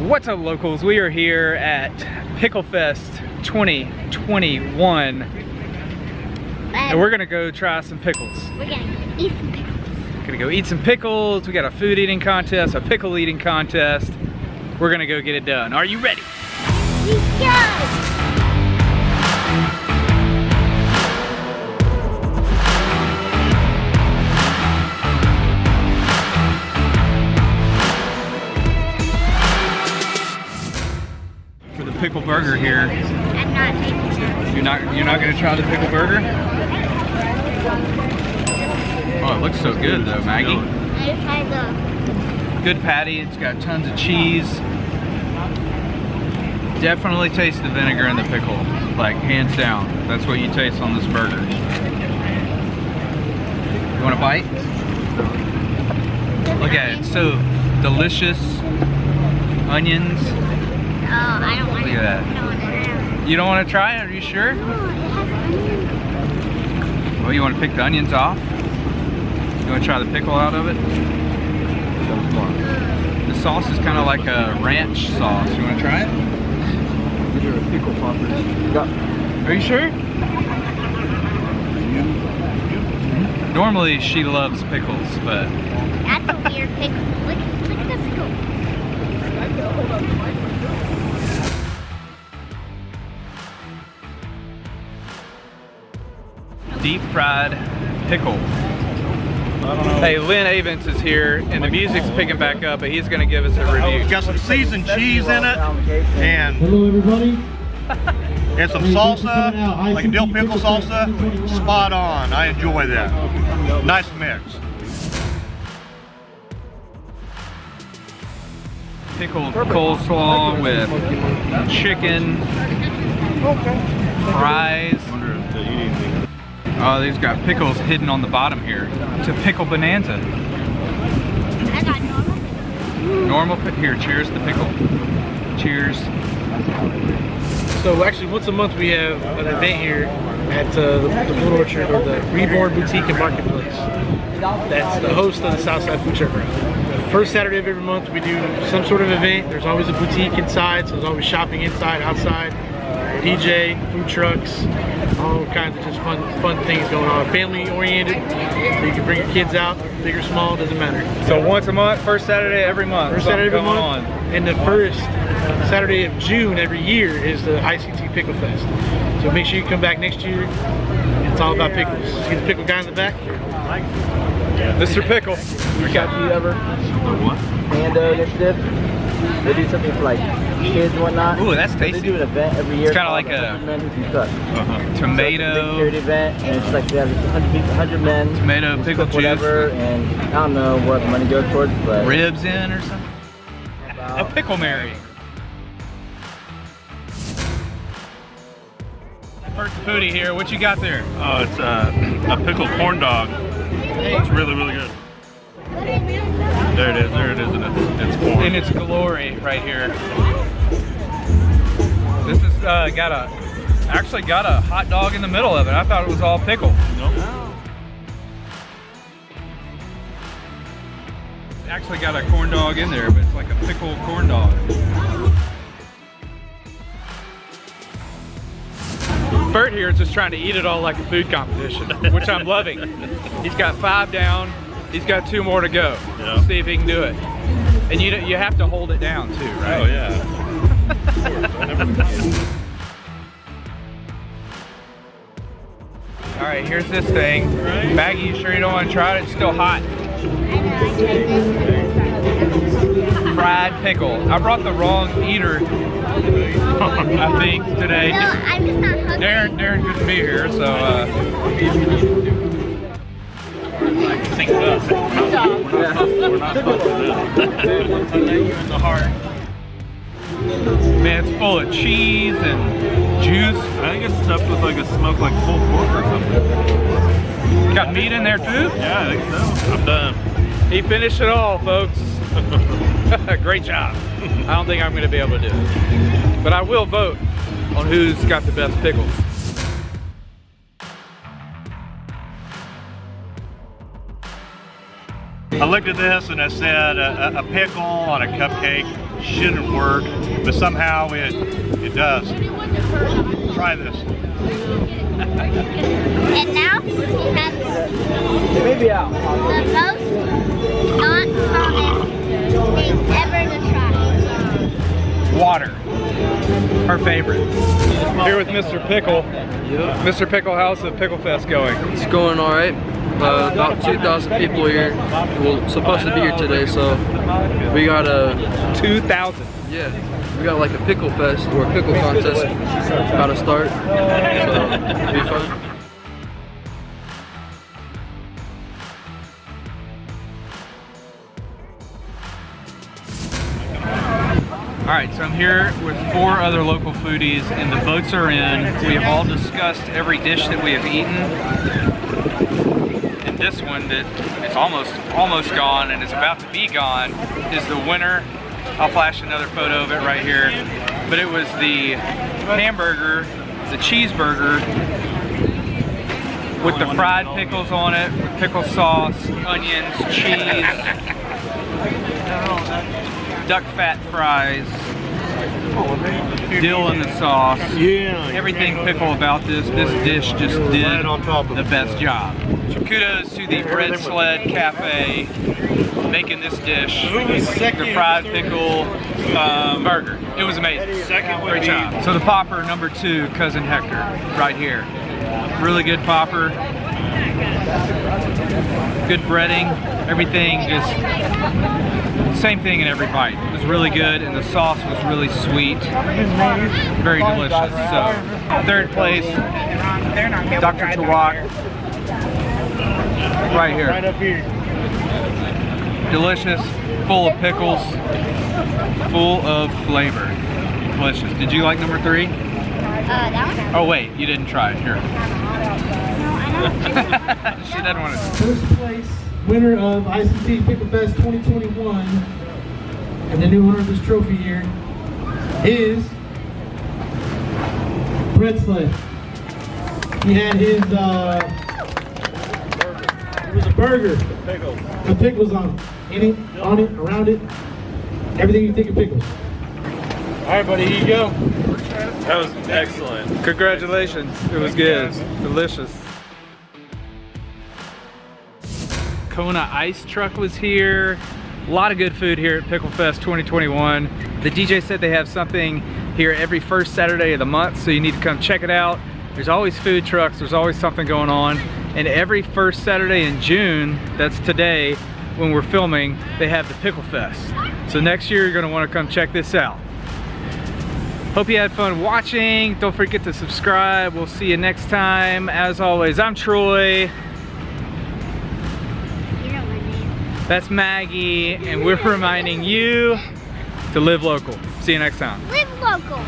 What's up, locals? We are here at Pickle Fest 2021 and we're gonna go try some pickles. We're gonna eat some pickles. Gonna go eat some pickles. We got a food eating contest, a pickle eating contest. We're gonna go get it done. Are you ready? Let's go! Pickle Burger here. I'm not taking it. You're not gonna try the Pickle Burger? Oh, it looks so good though, Maggie. I tried the Good patty. It's got tons of cheese. Definitely taste the vinegar and the pickle, like hands down. That's what you taste on this burger. You want a bite? Look at it. It's so delicious. Onions. Oh, I don't want Look at that. I don't want to. You don't want to try it? Are you sure? No, it has onions. Well, you want to pick the onions off? You want to try the pickle out of it? The sauce is kind of like a ranch sauce. You want to try it? These are pickle poppers. Are you sure? Normally she loves pickles, but That's a weird pickle. Look at the pickle. deep fried pickle. Hey, Lynn Avens is here, and the music's picking back up, but he's going to give us a review. It's got some seasoned cheese in it, and Hello, everybody. and some salsa, like a dill pickle salsa. Spot on. I enjoy that. Nice mix. Pickled coleslaw with chicken, fries. Oh, they've got pickles hidden on the bottom here. It's a pickle bonanza. I got normal. Here, cheers the pickle. Cheers. So actually, once a month we have an event here at the Blue Orchard, or the Reborn Boutique and Marketplace. That's the host of the Southside Food Truck Rally. First Saturday of every month we do some sort of event. There's always a boutique inside, so there's always shopping inside, outside. DJ, food trucks, all kinds of just fun things going on. Family oriented, so you can bring your kids out, big or small, doesn't matter. So once a month, first Saturday every month. First Saturday every month, on. and the first Saturday of June every year is the ICT Pickle Fest. So make sure you come back next year. It's all about pickles. See the pickle guy in the back? Mr. Pickle. Got you ever? What? Panda initiative. They do something for like kids and whatnot. Ooh, that's They tasty. do an event every year. It's kinda called like a 100 Men Who Can Cook. Tomato. So it's a big charity event, and it's like they have 100 men. Tomato, who pickle cook whatever, juice. and I don't know what the money goes towards, but Ribs in or something? A pickle Mary. First foodie here, what you got there? Oh, it's a pickled corn dog. It's really, really good. There it is, and it's corn. In its glory right here. This has actually got a hot dog in the middle of it. I thought it was all pickle. Nope. It's actually got a corn dog in there, but it's like a pickled corn dog. Bert here is just trying to eat it all like a food competition, which I'm loving. He's got 5 down. He's got 2 more to go. Yeah. See if he can do it. And you have to hold it down too, right? Oh yeah. All right, here's this thing. Maggie, you sure you don't want to try it? It's still hot. Fried pickle. I brought the wrong eater, I think, today. No, I'm just not hungry. Darren couldn't be here, so Sync it up. We're not in the heart. man, it's full of cheese and juice. I think it's stuffed with like a smoked like pulled pork or something. Got meat in there too? Yeah, I think so. I'm done. He finished it all, folks. Great job. I don't think I'm going to be able to do it. But I will vote on who's got the best pickles. I looked at this and it said a pickle on a cupcake. shouldn't work, but somehow it does. Try this. And now we have Maybe out. the most not common thing ever to try. Water. Our favorite. Here with Mr. Pickle. Mr. Pickle, how's the Pickle Fest going? It's going all right. About 2,000 people here. We're supposed to be here today, so we got 2,000. yeah, we got like a pickle fest or a pickle contest about to start. So it'll be fun. All right, so I'm here with 4 other local foodies and the votes are in. We have all discussed every dish that we have eaten. And this one that is almost gone and is about to be gone is the winner. I'll flash another photo of it right here. But it was the hamburger, the cheeseburger with the fried pickles on it, with pickle sauce, onions, cheese, duck fat fries, dill in the sauce. Yeah. Everything pickle about this dish just did Right on top of the it. best job. Kudos to the Bread Sled Cafe making this dish, the fried pickle burger. It was amazing. Great job. So the popper number 2, Cousin Hector, right here. Really good popper. Good breading. Everything just same thing in every bite. It was really good and the sauce was really sweet. Very delicious. So 3rd place, Dr. Tawak. Right here. Right up here. Delicious, full of pickles, full of flavor. Delicious. Did you like number 3? That one? Oh wait, you didn't try it. Here. No, I don't. She doesn't want to. First place winner of ICT Pickle Fest 2021 and the new owner of this trophy here is Bread Sled. He had his it was a burger with pickles on it. In it, on it, around it. Everything you think of pickles. Alright buddy, here you go. That was excellent. Congratulations. It was good. Delicious. Kona Ice Truck was here. A lot of good food here at Pickle Fest 2021. The DJ said they have something here every first Saturday of the month, so you need to come check it out. There's always food trucks, there's always something going on. And every first Saturday in June, that's today, when we're filming, they have the Pickle Fest. So next year you're gonna wanna come check this out. Hope you had fun watching. Don't forget to subscribe. We'll see you next time. As always, I'm Troy. You know my name. That's Maggie, and we're reminding you to live local. See you next time. Live local.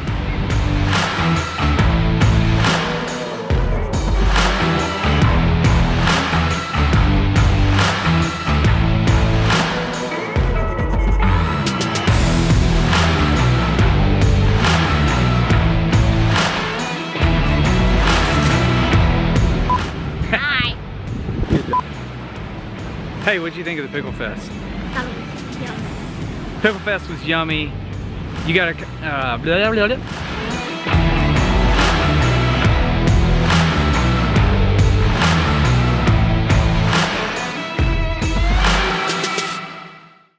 Hi. Hey, what'd you think of the Pickle Fest? That was yummy. Pickle Fest was yummy. You gotta, blah, blah, blah.